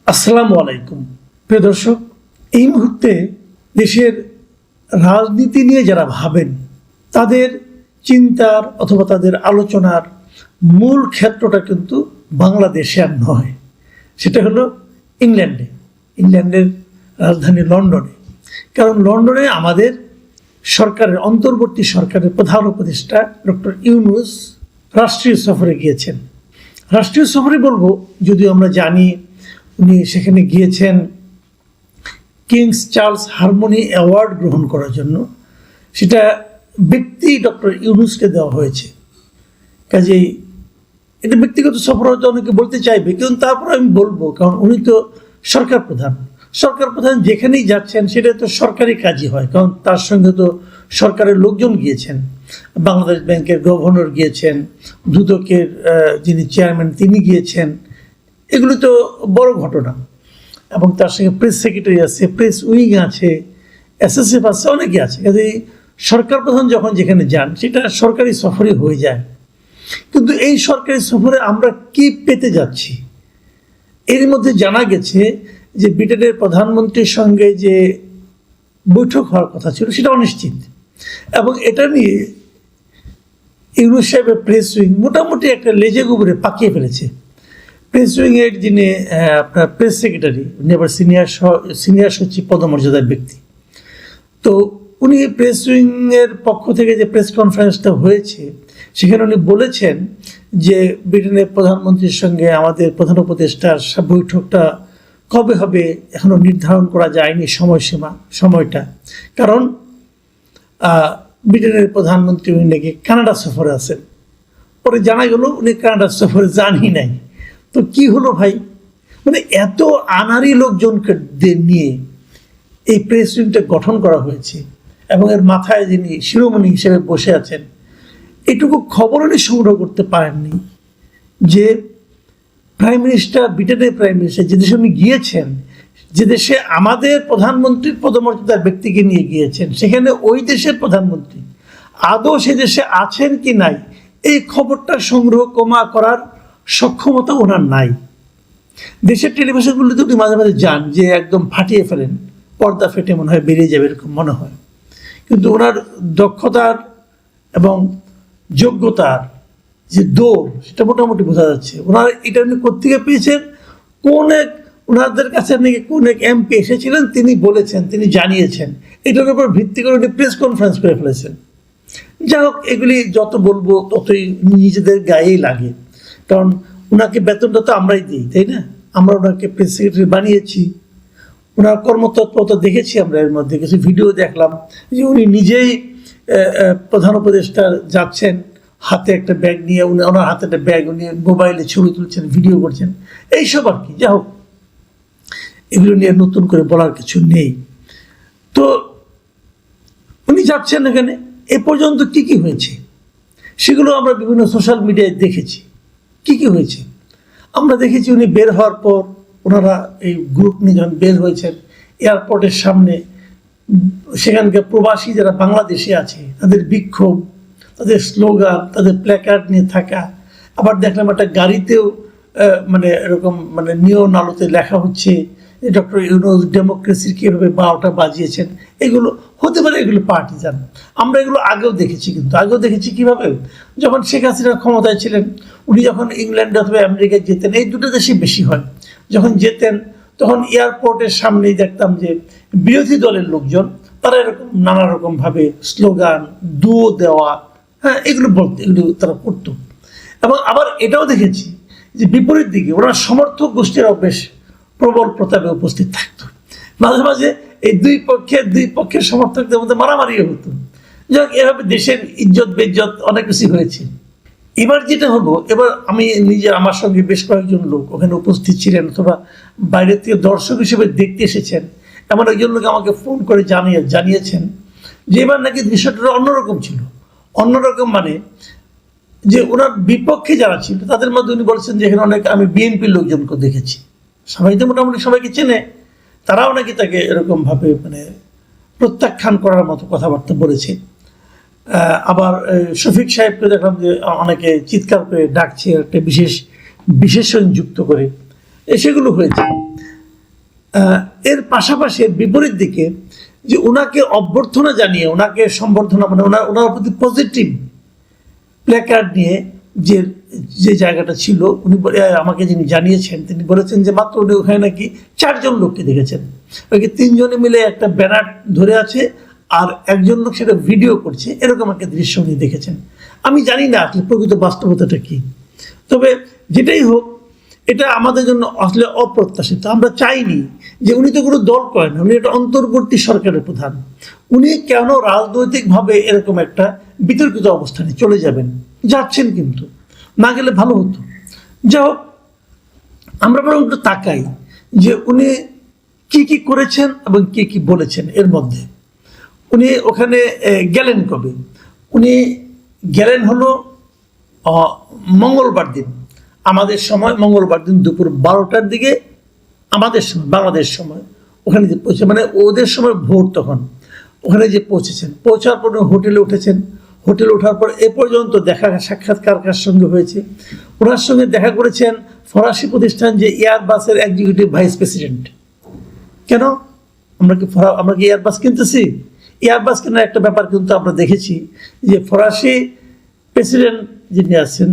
আসসালামু আলাইকুম প্রিয় দর্শক, এই মুহূর্তে দেশের রাজনীতি নিয়ে যারা ভাবেন তাদের চিন্তার অথবা তাদের আলোচনার মূল ক্ষেত্রটা কিন্তু বাংলাদেশে আর নয়, সেটা হলো ইংল্যান্ডের রাজধানী লন্ডনে। কারণ লন্ডনে আমাদের সরকারের অন্তর্বর্তী সরকারের প্রধান উপদেষ্টা ডক্টর ইউনূস রাষ্ট্রীয় সফরে গিয়েছেন। রাষ্ট্রীয় সফরে বলবো, যদিও আমরা জানি উনি সেখানে গিয়েছেন কিংস চার্লস হারমোনি অ্যাওয়ার্ড গ্রহণ করার জন্য। সেটা ব্যক্তি ডক্টর ইউনূসকে দেওয়া হয়েছে, কাজেই এটা ব্যক্তিগত সফর হয়তো অনেকে বলতে চাইবে, কিন্তু তারপর আমি বলবো, কারণ উনি তো সরকার প্রধান যেখানেই যাচ্ছেন সেটা তো সরকারি কাজই হয়, কারণ তার সঙ্গে তো সরকারের লোকজন গিয়েছেন, বাংলাদেশ ব্যাংকের গভর্নর গিয়েছেন, দুদকের যিনি চেয়ারম্যান তিনি গিয়েছেন। এগুলো তো বড় ঘটনা, এবং তার সঙ্গে প্রেস সেক্রেটারি আছে, প্রেস উইং আছে, এসএসএফ আছে, অনেকে আছে। কাজেই সরকার প্রধান যখন যেখানে যান সেটা সরকারি সফরই হয়ে যায়। কিন্তু এই সরকারি সফরে আমরা কি পেতে যাচ্ছি? এর মধ্যে জানা গেছে যে ব্রিটেনের প্রধানমন্ত্রীর সঙ্গে যে বৈঠক হওয়ার কথা ছিল সেটা অনিশ্চিত, এবং এটা নিয়ে ইউনূস সাহেবের প্রেস উইং মোটামুটি একটা লেজে গোবরে পাকিয়ে ফেলেছে। প্রেস উইংয়ের যিনি আপনার প্রেস সেক্রেটারি, উনি আবার সিনিয়র সচিব পদমর্যাদার ব্যক্তি, তো উনি প্রেস উইংয়ের পক্ষ থেকে যে প্রেস কনফারেন্সটা হয়েছে সেখানে উনি বলেছেন যে ব্রিটেনের প্রধানমন্ত্রীর সঙ্গে আমাদের প্রধান উপদেষ্টার বৈঠকটা কবে হবে এখনও নির্ধারণ করা যায়নি সময়টা, কারণ ব্রিটেনের প্রধানমন্ত্রী উনি নাকি কানাডা সফরে আছেন। পরে জানা গেল উনি কানাডা সফরে যানই নাই। তো কি হলো ভাই, মানে এত আনাড়ি লোকজনকে নিয়ে এই প্রেস উইংটা গঠন করা হয়েছে, এবং এর মাথায় যিনি শিরোমণি হিসেবে বসে আছেন, এটুকু খবর উনি সংগ্রহ করতে পারেননি যে ব্রিটেনের প্রাইম মিনিস্টার যে দেশে উনি গিয়েছেন, যে দেশে আমাদের প্রধানমন্ত্রীর পদমর্যাদার ব্যক্তিকে নিয়ে গিয়েছেন, সেখানে ওই দেশের প্রধানমন্ত্রী আদৌ সে দেশে আছেন কি নাই এই খবরটা সংগ্রহ করার সক্ষমতা ওনার নাই। দেশের টেলিভিশনগুলিতে উনি মাঝে মাঝে যান, যে একদম ফাটিয়ে ফেলেন, পর্দা ফেটে মনে হয় বেরিয়ে যাবে এরকম মনে হয়, কিন্তু ওনার দক্ষতার এবং যোগ্যতার যে দৌড় সেটা মোটামুটি বোঝা যাচ্ছে। ওনার এটা উনি কোত্থেকে পেয়েছেন, ওনাদের কাছে নাকি কোন এক এমপি এসেছিলেন, তিনি বলেছেন, তিনি জানিয়েছেন, এটার উপর ভিত্তি করে উনি প্রেস কনফারেন্স করে ফেলেছেন। যাই হোক, এগুলি যত বলবো ততই নিজেদের গায়েই লাগে, কারণ ওনাকে বেতনটা তো আমরাই দিই, তাই না? আমরা ওনাকে প্রেস সেক্রেটারি বানিয়েছি, ওনার কর্মতৎপরতা দেখেছি, আমরা এর মধ্যে কিছু ভিডিও দেখলাম যে উনি নিজেই প্রধান উপদেষ্টা যাচ্ছেন, হাতে একটা ব্যাগ নিয়ে, ওনার হাতে একটা ব্যাগ, উনি মোবাইলে ছবি তুলছেন, ভিডিও করছেন, এইসব আর কি। যাই হোক, এগুলো নিয়ে নতুন করে বলার কিছু নেই। তো উনি যাচ্ছেন এখানে, এ পর্যন্ত কি কি হয়েছে সেগুলো আমরা বিভিন্ন সোশ্যাল মিডিয়ায় দেখেছি। কি কি হয়েছে আমরা দেখেছি, উনি বের হওয়ার পর ওনারা এই গ্রুপ নিয়ে যখন বের হয়েছেন এয়ারপোর্টের সামনে, সেখানকার প্রবাসী যারা বাংলাদেশে আছে তাদের বিক্ষোভ, তাদের স্লোগান, তাদের প্ল্যাকার্ড নিয়ে থাকা। আবার দেখলাম একটা গাড়িতেও মানে এরকম মানে নিয়ন আলোতে লেখা হচ্ছে যে ডক্টর ইউনূস ডেমোক্রেসির কীভাবে 12টা বাজিয়েছেন। এগুলো হতে পারে এগুলো পার্টিজান, আমরা এগুলো আগেও দেখেছি, কিন্তু আগেও দেখেছি কীভাবে, যখন শেখ হাসিনা ক্ষমতায় ছিলেন, উনি যখন ইংল্যান্ডে অথবা আমেরিকায় যেতেন, এই দুটো দেশই বেশি হয়, যখন যেতেন তখন এয়ারপোর্টের সামনেই দেখতাম যে বিরোধী দলের লোকজন তারা এরকম নানা রকমভাবে স্লোগান, দুয়ো দেওয়া, হ্যাঁ, এগুলো তারা করতো। এবং আবার এটাও দেখেছি যে বিপরীত দিকে ওনার সমর্থক গোষ্ঠীরাও বেশ প্রবল প্রতাপে উপস্থিত থাকতো। মাঝে মাঝে এই দুই পক্ষের সমর্থকদের মধ্যে মারামারিও হতো। যাক, এভাবে দেশের ইজ্জত বেজ্জত অনেক কিছু হয়েছে। এবার যেটা হলো, এবার আমি আমার সঙ্গে বেশ কয়েকজন লোক ওখানে উপস্থিত ছিলেন, অথবা বাইরের থেকে দর্শক হিসেবে দেখতে এসেছেন, এমন একজন লোক আমাকে ফোন করে জানিয়েছেন যে এবার নাকি দৃশ্যটা অন্যরকম ছিল। অন্যরকম মানে যে ওনার বিপক্ষে যারা ছিল তাদের মধ্যে উনি বলছেন যে এখানে অনেক আমি বিএনপির লোকজনকে দেখেছি, সবাই তো মোটামুটি সবাইকে চেনে, তারাও নাকি তাকে এরকমভাবে মানে প্রত্যাখ্যান করার মতো কথাবার্তা বলেছে। আবার শফিক সাহেবকে দেখলাম যে অনেকে চিৎকার করে ডাকছে, একটা বিশেষণ যুক্ত করে, সেগুলো হয়েছে। এর পাশাপাশি এর বিপরীত দিকে যে ওনাকে অভ্যর্থনা জানিয়ে, ওনাকে সম্বর্ধনা, মানে ওনার প্রতি পজিটিভ প্ল্যাকার্ড নিয়ে যে যে জায়গাটা ছিল, উনি আমাকে যিনি জানিয়েছেন তিনি বলেছেন যে মাত্র উনি ওখানে নাকি 4 জন লোককে দেখেছেন। ওই 3 জনে মিলে একটা ব্যানার ধরে আছে আর একজন লোক সেটা ভিডিও করছে, এরকম একটা দৃশ্য উনি দেখেছেন। আমি জানি না আসলে প্রকৃত বাস্তবতাটা কি, তবে যেটাই হোক এটা আমাদের জন্য আসলে অপ্রত্যাশিত। আমরা চাইনি যে উনি তো কোনো দল করেন, উনি একটা অন্তর্বর্তী সরকারের প্রধান, উনি কেন রাজনৈতিকভাবে এরকম একটা বিতর্কিত অবস্থানে চলে যাবেন, যাচ্ছেন কিন্তু না গেলে ভালো হতো। যা হোক, আমরা বরং একটু তাকাই যে উনি কি কি করেছেন এবং কি কি বলেছেন। এর মধ্যে উনি ওখানে গেলেন কবে? উনি গেলেন হলো মঙ্গলবার দিন, আমাদের সময় মঙ্গলবার দিন দুপুর 12টার দিকে, আমাদের সময় বাংলাদেশ সময় ওখানে যে পৌঁছে, মানে ওদের সময় ভোর, তখন ওখানে যে পৌঁছেছেন। পৌঁছার পর হোটেলে উঠেছেন। হোটেলে ওঠার পর এ পর্যন্ত দেখা সাক্ষাৎকার কার সঙ্গে হয়েছে? ওনার সঙ্গে দেখা করেছেন ফরাসি প্রতিষ্ঠান যে এয়ারবাসের এক্সিকিউটিভ ভাইস প্রেসিডেন্ট। কেন আমরা কি এয়ারবাস কিনতেছি? এয়ারবাস কেনার একটা ব্যাপার কিন্তু আমরা দেখেছি যে ফরাসি প্রেসিডেন্ট যিনি আছেন,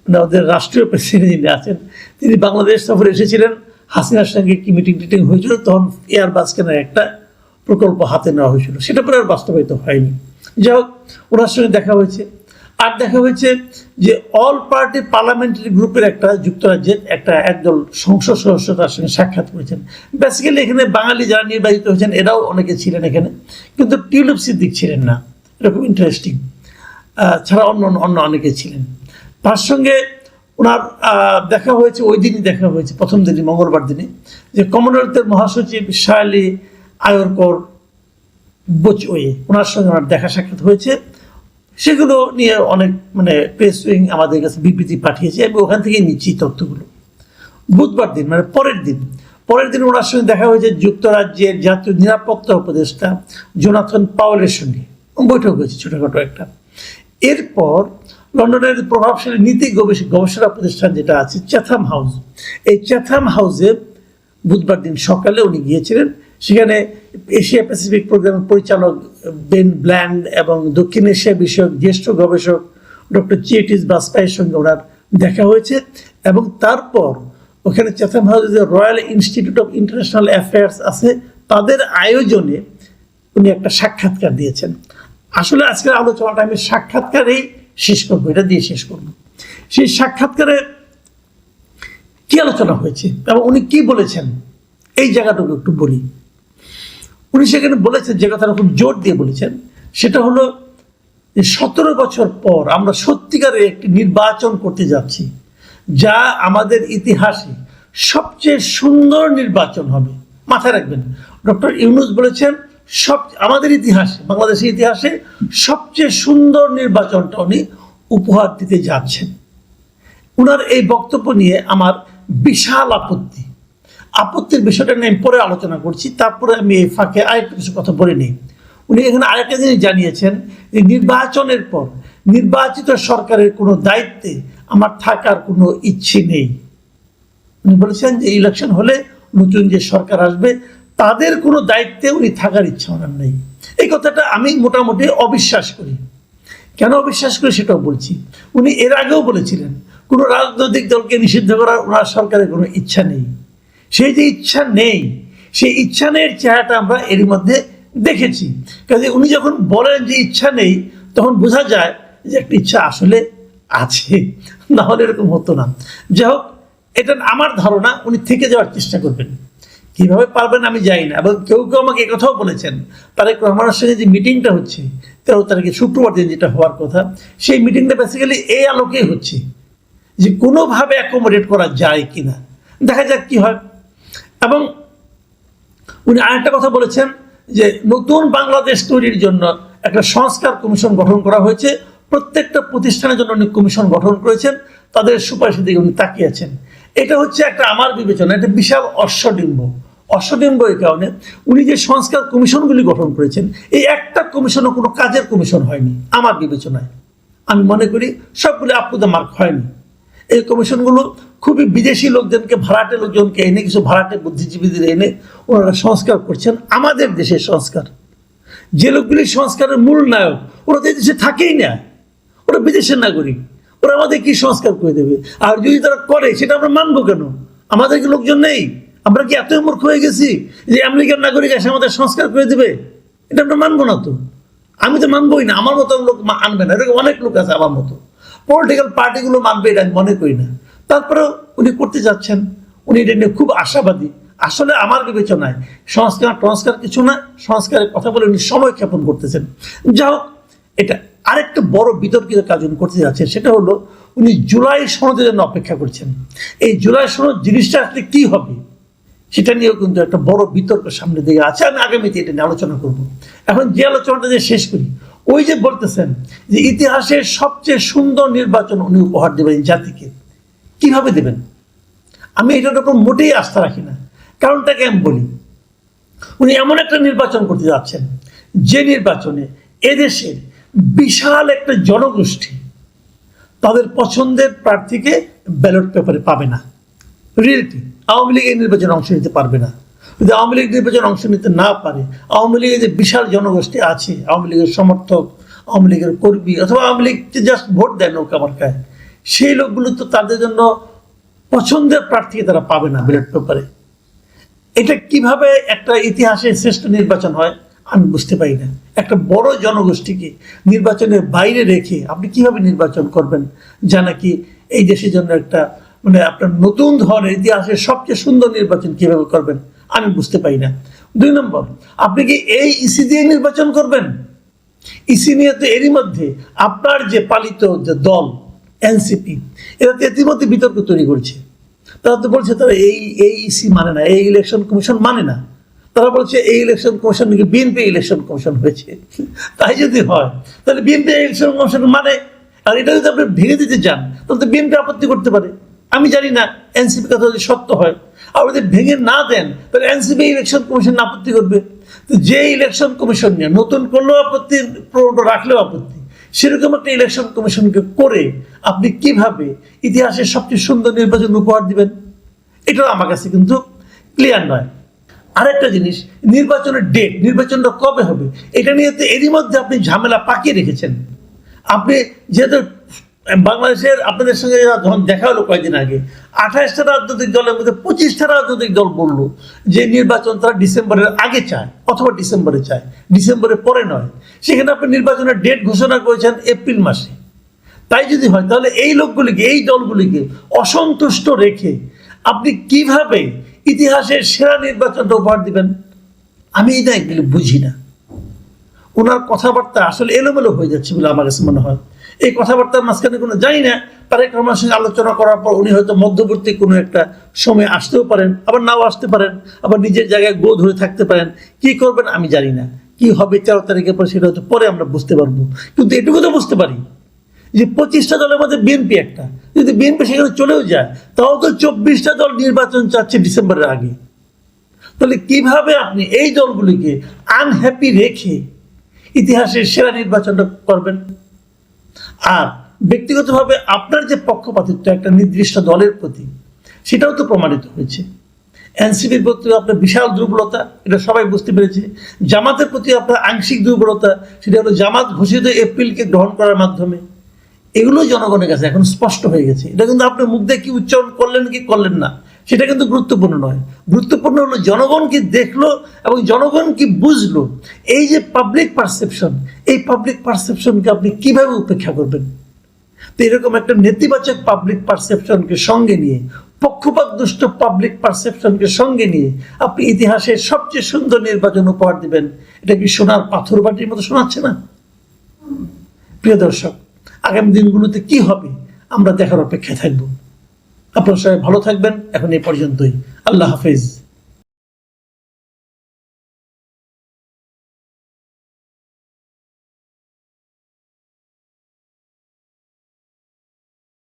মানে ওদের রাষ্ট্রীয় প্রেসিডেন্ট যিনি আছেন, তিনি বাংলাদেশ সফরে এসেছিলেন। হাসিনার সঙ্গে কি মিটিং টিটিং হয়েছিল, তখন এয়ারবাস কেনার একটা প্রকল্প হাতে নেওয়া হয়েছিল, সেটা পরে আর বাস্তবায়িত হয়নি। যাই হোক, ওনার সঙ্গে দেখা হয়েছে। আর দেখা হয়েছে যে অল পার্টি পার্লামেন্টারি গ্রুপের একটা যুক্তরাজ্যের একদল সংসদ সদস্য তার সঙ্গে সাক্ষাৎ করেছেন। বেসিক্যালি এখানে বাঙালি যারা নির্বাচিত হয়েছেন এরাও অনেকে ছিলেন এখানে, কিন্তু টিউলিপ সিদ্দিক ছিলেন না। এটা খুব ইন্টারেস্টিং। ছাড়া অন্য অনেকে ছিলেন। তার সঙ্গে ওনার দেখা হয়েছে, ওই দিনই দেখা হয়েছে, প্রথম দিনই মঙ্গলবার দিনে, যে কমনওয়েলথের মহাসচিব শার্লি আয়রকর বোচওয়ে, ওনার সঙ্গে ওনার দেখা সাক্ষাৎ হয়েছে। সেগুলো নিয়ে অনেক মানে প্রেস উইং আমাদের কাছে বিবৃতি পাঠিয়েছে, এবং ওখান থেকেই নিচ্ছি তথ্যগুলো। বুধবার দিন মানে পরের দিন ওনার সঙ্গে দেখা হয়েছে যুক্তরাজ্যের জাতীয় নিরাপত্তা উপদেষ্টা জোনাথন পাওয়েলের সঙ্গে বৈঠক হয়েছে ছোটোখাটো একটা। এরপর লন্ডনের প্রভাবশালী নীতি গবেষণা প্রতিষ্ঠান যেটা আছে চ্যাথাম হাউস, এই চ্যাথাম হাউসে বুধবার দিন সকালে উনি গিয়েছিলেন। সেখানে এশিয়া প্যাসিফিক প্রোগ্রামের পরিচালক বেন ব্ল্যান্ড এবং দক্ষিণ এশিয়া বিষয়ক জ্যেষ্ঠ গবেষক ডক্টর চিয়েটিস বাসপাইয়ের সঙ্গে ওনার দেখা হয়েছে। এবং তারপর ওখানে চ্যাথাম হাউসে যে royal institute of international affairs আছে, তাদের আয়োজনে উনি একটা সাক্ষাৎকার দিয়েছেন। আসলে আজকের আলোচনাটা আমি সাক্ষাৎকারেই শেষ করবো, এটা দিয়ে শেষ করবো। সেই সাক্ষাৎকারে কি আলোচনা হয়েছে এবং উনি কি বলেছেন, এই জায়গাটুকু একটু বলি। উনি সেখানে বলেছেন, যে কথাটা খুব জোর দিয়ে বলেছেন, সেটা হলো যে 17 বছর পর আমরা সত্যিকারের একটি নির্বাচন করতে যাচ্ছি, যা আমাদের ইতিহাসে সবচেয়ে সুন্দর নির্বাচন হবে। মাথায় রাখবেন, ডক্টর ইউনূস বলেছেন আমাদের ইতিহাসে, বাংলাদেশের ইতিহাসে সবচেয়ে সুন্দর নির্বাচনটা উনি উপহার দিতে যাচ্ছেন। ওনার এই বক্তব্য নিয়ে আমার বিশাল আপত্তির বিষয়টা নিয়ে পরে আলোচনা করছি। তারপরে আমি এই ফাঁকে আরেকটু কিছু কথা বলে নিই। উনি এখানে আরেকটা জিনিস জানিয়েছেন যে নির্বাচনের পর নির্বাচিত সরকারের কোনো দায়িত্বে আমার থাকার কোনো ইচ্ছে নেই। উনি বলেছেন যে ইলেকশন হলে নতুন যে সরকার আসবে তাদের কোনো দায়িত্বে উনি থাকার ইচ্ছা ওনার নেই। এই কথাটা আমি মোটামুটি অবিশ্বাস করি। কেন অবিশ্বাস করি সেটাও বলছি। উনি এর আগেও বলেছিলেন কোনো রাজনৈতিক দলকে নিষিদ্ধ করার ওনার সরকারের কোনো ইচ্ছা নেই। সেই যে ইচ্ছা নেই, সেই ইচ্ছা নেই চেহারাটা আমরা এর মধ্যে দেখেছি। কাজে উনি যখন বলেন যে ইচ্ছা নেই, তখন বোঝা যায় যে একটা ইচ্ছা আসলে আছে, না হলে এরকম হতো না। যাই হোক, এটা আমার ধারণা উনি থেকে যাওয়ার চেষ্টা করবেন। কীভাবে পারবেন আমি জানি না। এবং কেউ আমাকে কথাও বলেছেন, তারেক রহমানের সঙ্গে যে মিটিংটা হচ্ছে 13 তারিখে শুক্রবার দিন যেটা হওয়ার কথা, সেই মিটিংটা বেসিক্যালি এই আলোকেই হচ্ছে যে কোনোভাবে অ্যাকোমোডেট করা যায় কিনা, দেখা যাক কি হয়। এবং উনি আরেকটা কথা বলেছেন যে নতুন বাংলাদেশ তৈরির জন্য একটা সংস্কার কমিশন গঠন করা হয়েছে। প্রত্যেকটা প্রতিষ্ঠানের জন্য উনি কমিশন গঠন করেছেন, তাদের সুপারিশের দিকে উনি তাকিয়েছেন। এটা হচ্ছে একটা আমার বিবেচনা একটা বিশাল অশ্বডিম্ব। এই কারণে উনি যে সংস্কার কমিশনগুলি গঠন করেছেন, এই একটা কমিশনও কোনো কাজের কমিশন হয়নি আমার বিবেচনায়। আমি মনে করি সবগুলি আপ টু দ্য মার্ক হয়নি। এই কমিশনগুলো খুবই বিদেশি লোকজনকে, ভাড়াটে লোকজনকে এনে, কিছু ভাড়াটে বুদ্ধিজীবীদের এনে ওনারা সংস্কার করছেন আমাদের দেশের সংস্কার। যে লোকগুলি সংস্কারের মূল নায়ক ওরা তো এই দেশে থাকেই না, ওরা বিদেশের নাগরিক, ওরা আমাদের কি সংস্কার করে দেবে? আর যদি তারা করে সেটা আমরা মানবো কেন? আমাদের কি লোকজন নেই? আমরা কি এতই মূর্খ হয়ে গেছি যে আমেরিকার নাগরিক এসে আমাদের সংস্কার করে দেবে? এটা আমরা মানবো না তো। আমি তো মানবোই না, আমার মতো লোক আনবে না, এরকম অনেক লোক আছে আমার মতো। পলিটিক্যাল পার্টিগুলো মানবে এটা আমি মনে করি না। তারপরেও উনি করতে যাচ্ছেন, উনি এটা নিয়ে খুব আশাবাদী। আসলে আমার বিবেচনায় সংস্কার কিছু না, সংস্কারের কথা বলে উনি সময় ক্ষেপণ করতেছেন। যা হোক, এটা আরেকটা বড় বিতর্কিত কাজ উনি করতে যাচ্ছেন, সেটা হলো উনি জুলাই সনদের জন্য অপেক্ষা করছেন। এই জুলাই সনদ জিনিসটা আসলে কি হবে সেটা নিয়েও কিন্তু একটা বড় বিতর্ক সামনে দিকে আছে। আমি আগামীতে এটা নিয়ে আলোচনা করব। এখন যে আলোচনাটা যে শেষ করি, ওই যে বলতেছেন যে ইতিহাসের সবচেয়ে সুন্দর নির্বাচন উনি উপহার দেবেন জাতিকে, কিভাবে দেবেন? আমি এটার উপর মোটেই আস্থা রাখি না। কারণটাকে আমি বলি, উনি এমন একটা নির্বাচন করতে যাচ্ছেন যে নির্বাচনে এদেশের বিশাল একটা জনগোষ্ঠী তাদের পছন্দের প্রার্থীকে ব্যালট পেপারে পাবে না। রিয়েলিটি, আওয়ামী লীগ এই নির্বাচনে অংশ নিতে পারবে না। যদি আওয়ামী লীগ নির্বাচনে অংশ নিতে না পারে, আওয়ামী লীগের যে বিশাল জনগোষ্ঠী আছে, আওয়ামী লীগের সমর্থক, আওয়ামী লীগের কর্মী, অথবা আওয়ামী লীগকে জাস্ট ভোট দেয় নৌকা মার্কায়, সেই লোকগুলো তো তাদের জন্য পছন্দের প্রার্থীকে তারা পাবে না ব্যালট পেপারে। এটা কিভাবে একটা ইতিহাসের শ্রেষ্ঠ নির্বাচন হয় আমি বুঝতে পারি না। একটা বড় জনগোষ্ঠীকে নির্বাচনের বাইরে রেখে আপনি কিভাবে নির্বাচন করবেন, যা নাকি এই দেশের জন্য একটা মানে আপনার নতুন ধরনের ইতিহাসের সবচেয়ে সুন্দর নির্বাচন কিভাবে করবেন আমি বুঝতে পারি না। 2 নম্বর, আপনি কি এই ইসি দিয়ে নির্বাচন করবেন? ইসি নিয়ে তো এরই মধ্যে আপনার যে পালিত যে দল এনসিপি, এরা তো ইতিমধ্যে বিতর্ক তৈরি করছে। তারা তো বলছে তারা এই ইসি মানে না, এই ইলেকশন কমিশন মানে না। তারা বলছে এই ইলেকশন কমিশন নাকি বিএনপি ইলেকশন কমিশন হয়েছে। তাই যদি হয় তাহলে বিএনপি ইলেকশন কমিশন মানে, আর এটা যদি আপনি ভেঙে দিতে চান তাহলে তো বিএনপি আপত্তি করতে পারে। আমি জানি না এনসিপি কথা যদি সত্য হয়, আর যদি ভেঙে না দেন তাহলে এনসিপি ইলেকশন কমিশন আপত্তি করবে। তো যে ইলেকশন কমিশন নিয়ে নতুন করলেও আপত্তি, পুরোনো রাখলেও আপত্তি, সেরকম একটা ইলেকশন কমিশনকে করে আপনি কিভাবে ইতিহাসের সবচেয়ে সুন্দর নির্বাচন উপহার দিবেন? এটাও আমার কাছে কিন্তু ক্লিয়ার নয়। আরেকটা জিনিস, নির্বাচনের ডেট, নির্বাচনটা কবে হবে, এটা নিয়ে তো এরই মধ্যে আপনি ঝামেলা পাকিয়ে রেখেছেন। আপনি যেহেতু বাংলাদেশের আপনাদের সঙ্গে যখন দেখা হলো কয়েকদিন আগে, 28টা রাজনৈতিক দলের মধ্যে 25টা রাজনৈতিক দল বললো যে নির্বাচন তারা ডিসেম্বরের আগে চায় অথবা ডিসেম্বরে চায়, ডিসেম্বরের পরে নয়। সেখানে আপনি নির্বাচনের ডেট ঘোষণা করেছেন এপ্রিল মাসে। তাই যদি হয় তাহলে এই লোকগুলিকে, এই দলগুলিকে অসন্তুষ্ট রেখে আপনি কিভাবে ইতিহাসের সেরা নির্বাচনটা উপহার দিবেন? আমি এটা এগুলো বুঝি না। ওনার কথাবার্তা আসলে এলোমেলো হয়ে যাচ্ছে বলে আমার কাছে মনে হয়। এই কথাবার্তার মাঝখানে কোনো জানি না, তারেক রহমানের সঙ্গে আলোচনা করার পর উনি হয়তো মধ্যবর্তী কোনো একটা সময় আসতেও পারেন, আবার নাও আসতে পারেন, আবার নিজের জায়গায় গো ধরে থাকতে পারেন। কি করবেন আমি জানি না, কি হবে 13 তারিখের পর সেটা হয়তো পরে আমরা বুঝতে পারবো। কিন্তু এটুকু তো বুঝতে পারি যে 25টা দলের মধ্যে বিএনপি একটা, যদি বিএনপি সেখানে চলেও যায় তাও তো 24টা দল নির্বাচন চাচ্ছে ডিসেম্বরের আগে। তাহলে কিভাবে আপনি এই দলগুলিকে আনহ্যাপি রেখে ইতিহাসের সেরা নির্বাচনটা করবেন? আর ব্যক্তিগতভাবে আপনার যে পক্ষপাতিত্ব একটা নির্দিষ্ট দলের প্রতি, সেটাও তো প্রমাণিত হয়েছে। এনসিপির প্রতি আপনার বিশাল দুর্বলতা, এটা সবাই বুঝতে পেরেছে। জামাতের প্রতি আপনার আংশিক দুর্বলতা, সেটা হলো জামাত ঘোষিত এপ্রিলকে গ্রহণ করার মাধ্যমে। এগুলো জনগণের কাছে এখন স্পষ্ট হয়ে গেছে। এটা কিন্তু আপনি মুখ দিয়ে কি উচ্চারণ করলেন কি করলেন না সেটা কিন্তু গুরুত্বপূর্ণ নয়। গুরুত্বপূর্ণ হলো জনগণ কি দেখলো এবং জনগণ কি বুঝলো। এই যে পাবলিক পারসেপশন, এই পাবলিক পারসেপশনকে আপনি কিভাবে উপেক্ষা করবেন? তো এরকম একটা নেতিবাচক পাবলিক পারসেপশনকে সঙ্গে নিয়ে, পক্ষপাত দুষ্ট পাবলিক পারসেপশনকে সঙ্গে নিয়ে আপনি ইতিহাসের সবচেয়ে সুন্দর নির্বাচন উপহার দিবেন, এটা কি সোনার পাথর বাটির মতো শোনাচ্ছে না? প্রিয় দর্শক, আগামী দিনগুলোতে কি হবে আমরা দেখার অপেক্ষায় থাকবো। আপনারা সবাই ভালো থাকবেন। এখন এই পর্যন্তই। আল্লাহ হাফেজ।